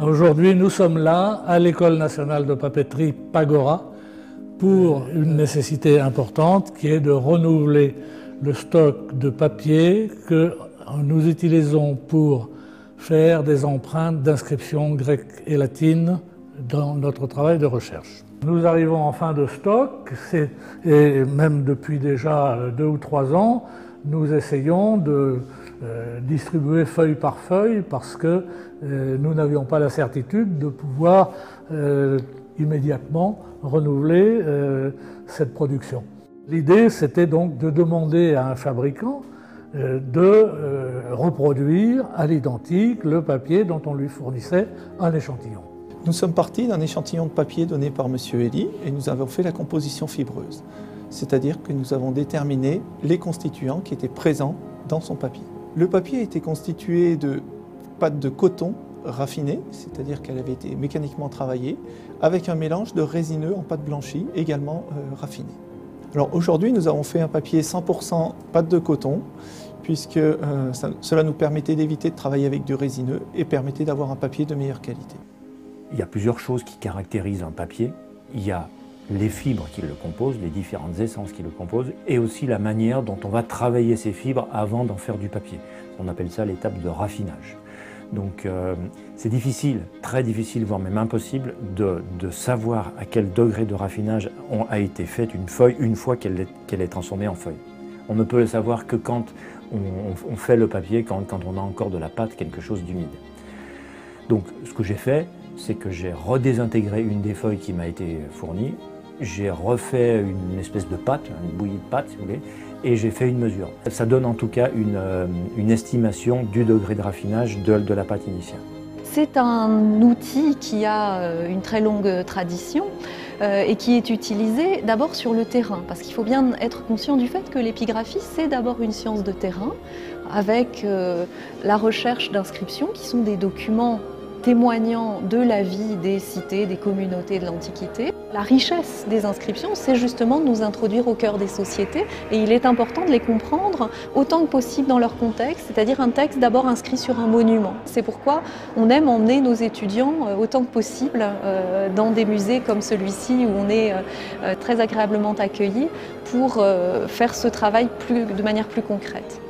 Aujourd'hui, nous sommes là, à l'École nationale de papeterie Pagora, pour une nécessité importante qui est de renouveler le stock de papier que nous utilisons pour faire des empreintes d'inscription grecque et latine dans notre travail de recherche. Nous arrivons en fin de stock et même depuis déjà 2 ou 3 ans, nous essayons de distribuer feuille par feuille parce que nous n'avions pas la certitude de pouvoir immédiatement renouveler cette production. L'idée, c'était donc de demander à un fabricant de reproduire à l'identique le papier dont on lui fournissait un échantillon. Nous sommes partis d'un échantillon de papier donné par M. Elie et nous avons fait la composition fibreuse. C'est-à-dire que nous avons déterminé les constituants qui étaient présents dans son papier. Le papier était constitué de pâte de coton raffinée, c'est-à-dire qu'elle avait été mécaniquement travaillée, avec un mélange de résineux en pâte blanchie, également raffinée. Alors aujourd'hui, nous avons fait un papier 100% pâte de coton, puisque cela nous permettait d'éviter de travailler avec du résineux et permettait d'avoir un papier de meilleure qualité. Il y a plusieurs choses qui caractérisent un papier. Il y a les fibres qui le composent, les différentes essences qui le composent, et aussi la manière dont on va travailler ces fibres avant d'en faire du papier. On appelle ça l'étape de raffinage. Donc c'est difficile, très difficile, voire même impossible de savoir à quel degré de raffinage a été faite une feuille une fois qu'elle est transformée en feuille. On ne peut le savoir que quand on fait le papier, quand on a encore de la pâte, quelque chose d'humide. Donc ce que j'ai fait, c'est que j'ai redésintégré une des feuilles qui m'a été fournie, j'ai refait une espèce de pâte, une bouillie de pâte si vous voulez, et j'ai fait une mesure. Ça donne en tout cas une estimation du degré de raffinage de la pâte initiale. C'est un outil qui a une très longue tradition et qui est utilisé d'abord sur le terrain, parce qu'il faut bien être conscient du fait que l'épigraphie, c'est d'abord une science de terrain, avec la recherche d'inscriptions qui sont des documents témoignant de la vie des cités, des communautés de l'Antiquité. La richesse des inscriptions, c'est justement de nous introduire au cœur des sociétés et il est important de les comprendre autant que possible dans leur contexte, c'est-à-dire un texte d'abord inscrit sur un monument. C'est pourquoi on aime emmener nos étudiants autant que possible dans des musées comme celui-ci où on est très agréablement accueillis pour faire ce travail de manière plus concrète.